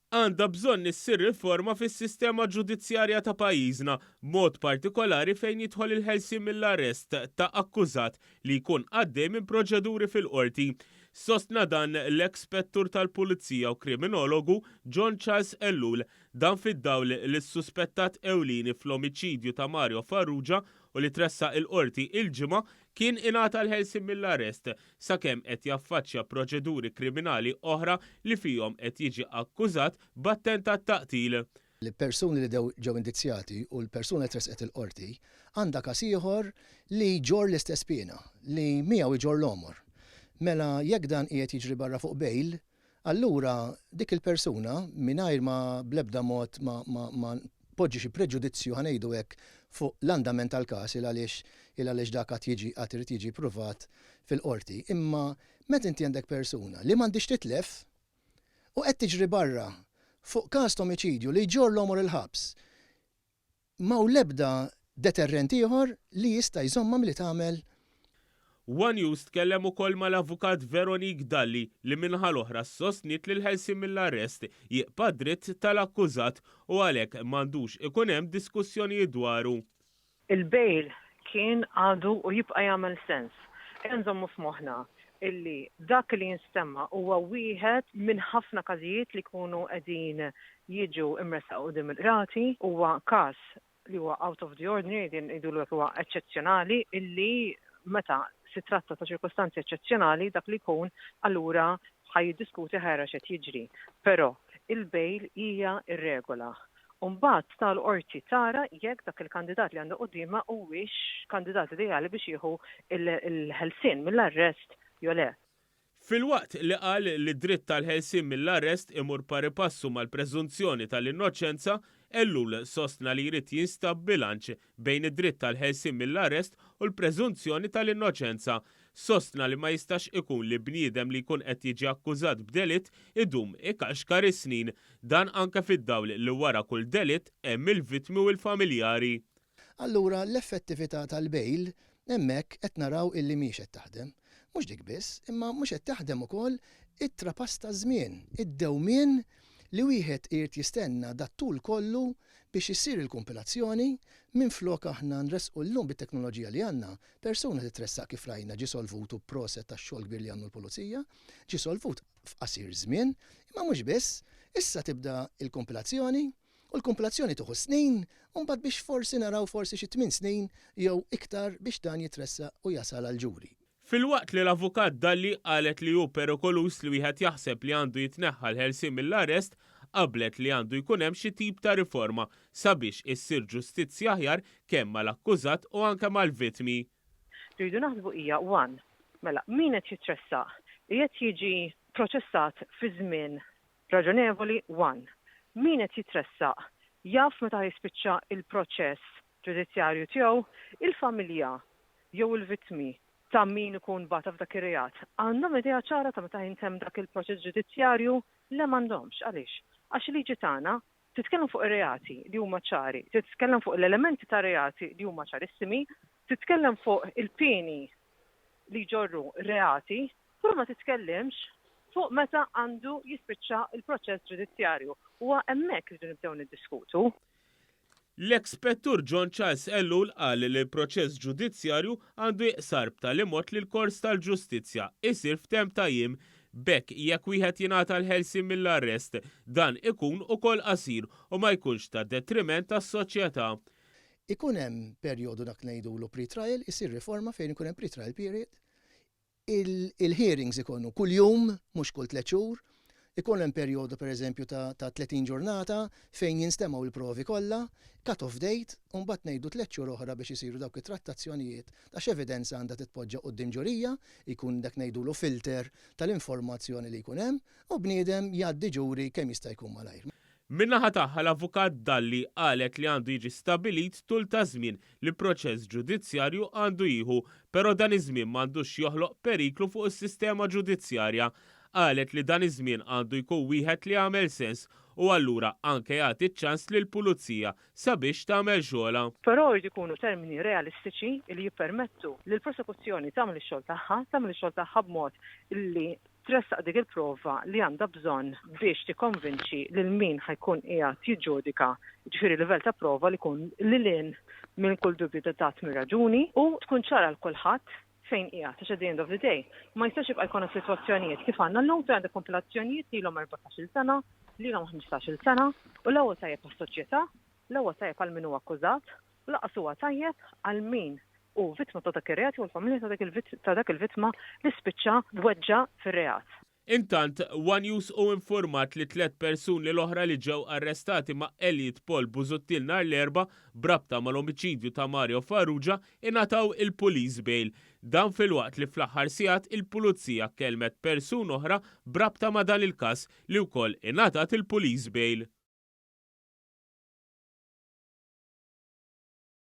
Għandha bżonn issir riforma fis-sistema ġudizzjarja ta' pajjiżna, b'mod partikolari fejn jidħol il-ħelsien mill-arrest ta' akkużat li jkun għaddej minn proċeduri fil-qorti. Sostna dan l-ekspettur tal-Pulizija u kriminologu John Charles Ellul dan fid-dawl li s-suspettat ewlieni fl-omiċidju ta' Mario Farrugia u li tressa il-qorti il-ġimgħa kien ingħata l-ħelsien mill-arrest sakemm qed jaffaċċja proċeduri kriminali oħra li fihom qed jiġi akkużat b'attentat taqtil. Il-persuni li ġew indizzjati u l-persuna li tresqet il-qorti għandha każ ieħor li jġor l-istess pena, li miegħu jġor l-omor. Mela jekk dan qiegħed jiġri barra fuq bejl, allura dik il-persuna mingħajr ma bl-ebda mod ma poġġi xi preġudizzju ħanejdu hekk fuq l-andament tal-każ il għaliex dak qatt irid jiġi pruvat fil-qorti. Imma meta inti għandek persuna li m'għandix titlef u qed tiġri barra fuq każ ta' omiċidju li jġor l-omor il-ħabs, ma' l-ebda deterrent ieħor li jista' jżomma milli tagħmel. One News tkellem ukoll mal-avukat Veronique Dalli li minħa l-oħra sostniet li l-ħelsien mill-arrest jibqa' dritt tal-akkużat u għalhekk m'għandux ikun hemm diskussjonijiet dwaru. Il-bejl kien għadu u jibqa' jagħmel sens. Nżommu f'moħħna illi dak li jinstemma huwa wieħed minn ħafna każijiet li jkunu qegħdin jiġu imressaq qudiem il-qrati, huwa każ li huwa out of the ordinary, din jgħidulu huwa eċċezzjonali illi meta si tratta ta' ċirkostanzi eċċezzjonali dak li jkun allura ħajiddiskuti ħara x'qed jiġri. Però il-bejl hija ir-regola. Mbagħad tal-qorti tara jekk dak il-kandidat li għandu qudiemha huwiex kandidat ideali biex jieħu il-ħelsien mill-arrest jew le. Fil-waqt li qal li dritt tal-ħelsien mill-arrest imur pari passu mal-preżunzjoni tal-innoċenza, Ellul sostna li jrid jinstab bilanċ bejn id-dritt tal-ħelsien mill-arrest u l-preżunzjoni tal-innoċenza. Sostna li ma jistax ikun li bniedem li jkun qed jiġi akkużat b'delitt idum ikaxkar is-snin, dan anke fid-dawl li wara kull delitt hemm il-vittmi u l-familjari. Allura l-effettività tal-bejl hemmhekk qed naraw illi mhix qed taħdem. Mhux dik biss, imma mhux qed taħdem ukoll it-trapass ta' żmien, id-dewmien li wieħed irid jistenna dat-tul kollu biex issir il-kompilazzjoni minflok aħna nresqu llum bit-teknoloġija li għandna persuna titressaq kif rajna ġie solvut u proset tax-xogħol kbir li għandu l-pulizija, ġie solvut f'qasir żmien, imma mhux biss, issa tibda il-kompilazzjoni u l-kompilazzjoni tieħu snin u mbagħad biex forsi naraw forsi xi 8 snin jew iktar biex dan jitressaq u jasal għall-ġuri. Fil-waqt li l-avukat Dalli qalet li hu perikolus li wieħed jaħseb li għandu jitneħħa l-ħelsien mill-arrest, qablet li għandu jkun hemm xi tip ta' riforma sabiex issir ġustizzja aħjar kemm mal-akkużat u anke mal-vittmi. Rridu naħsbu hija mela min qed jitressaq qiegħed jiġi proċessat fi żmien raġonevoli min qed jitressaq jaf meta jispiċċa il-proċess ġudizzjarju tiegħu, il-familja jew il-vittmi ta' min ikun bata f'dak ir-reat. Għandhom idea ċara ta' meta jintemm dak il-proċess ġudizzjarju? Le m'għandhomx. Għaliex? Għax liġi tagħna titkellem fuq ir-reati li huma ċari, titkellem fuq l-elementi ta' reati li huma ċarissimi, titkellem fuq il-pieni li ġorru reati, però ma titkellimx fuq meta għandu jispiċċa il-proċess ġudizzjarju. Huwa hemmhekk rridu nibdew niddiskutu. L-ekspettur John Charles Ellul qal li l-proċess ġudizzjarju għandu jiqsar b'tali mod li l-kors tal-ġustizzja isir f'temp ta' jiem bekk jekk wieħed jingħata l-ħelsien mill-arrest dan ikun ukoll qasir u ma jkunx ta' detriment tas-soċjetà. Ikun hemm perjodu dak ngħidulu pre-trial, isir riforma fejn ikun hemm pre-trial period. Il-hearings ikunu kuljum mhux kull 3 xhur. Ikun hemm perjodu pereżempju ta' 30 ġurnata fejn jinstemaw il-provi kollha, cut-off date, u mbagħad ngħidu 3 xhur oħra biex isiru dawk it-trattazzjonijiet għax evidenza għandha titpoġġa quddiem ġurija, jkun dak ngħidulu filter tal-informazzjoni li jkun hemm u bniedem jgħaddi ġuri kemm jista' jkun malajr. Min-naħa tagħha l-avukat Dalli qalet li għandu jiġi stabbilit tul ta' żmien li proċess ġudizzjarju għandu jieħu, però dan iż-żmien m'għandux joħloq periklu fuq is-sistema ġudizzjarja. Qalet li dan iż-żmien għandu jkun wieħed li jagħmel sens u allura anke jagħti ċans lill-pulizija sabiex tagħmel xogħla. Però jrid ikunu termini realistiċi li jippermettu li l-prosekuzzjoni tagħmel ix-xogħol tagħha b'mod illi tressaq dik il-prova li għandha bżonn biex tikkonvinċi lil min ħajkun qiegħed jiġġudika, ġifieri livell ta' prova li jkun lilin minn kull dubju ta' raġuni u tkun ċara l kulħadd fejn qiegħed għax at the end of the day ma jistax jibqa' jkun sitwazzjonijiet kif għandna llum fejn għandek kompilazzjonijiet ilhom 14-il sena, lilhom 15-il sena u l-ewwel tajjeb għas-soċjetà, l-ewwel tajjeb għal min huwa akkużat, u laqas huwa tajjeb għal min u vittma ta' dak ir-reat u l-familja ta' dak il-vittma li spiċċa weġġa fir-reat. Intant, One News u informat li 3 persuni l-oħra li ġew arrestati ma' Elliot Paul Busuttil nhar l-erba' brabta mal-omiċidju ta' Mario Farrugia ingħataw il-police bail. Dan fil-waqt li fl-aħħar sigħat il-pulizija kelmet persuna oħra brabta ma' dan il-każ li wkoll ingħatat il-police bail.